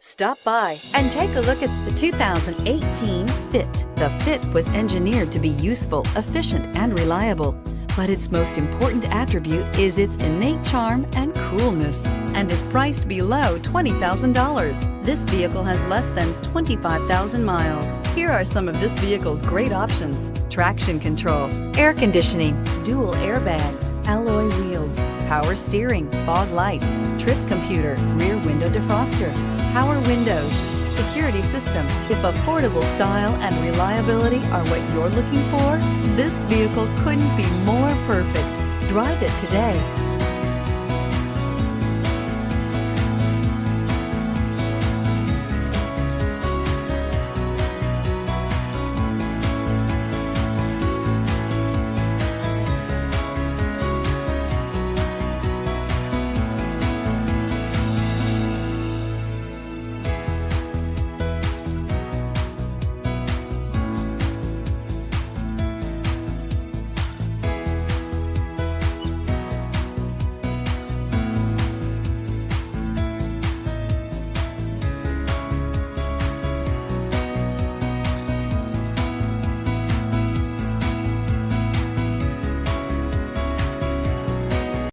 Stop by and take a look at the 2018 Fit. The Fit was engineered to be useful, efficient, and reliable. But its most important attribute is its innate charm and coolness, and is priced below $20,000. This vehicle has less than 25,000 miles. Here are some of this vehicle's great options: traction control, air conditioning, dual airbags, alloy wheels, power steering, fog lights, trip computer, rear window defroster, power windows, security system. If affordable style and reliability are what you're looking for, this vehicle couldn't be more perfect. Drive it today.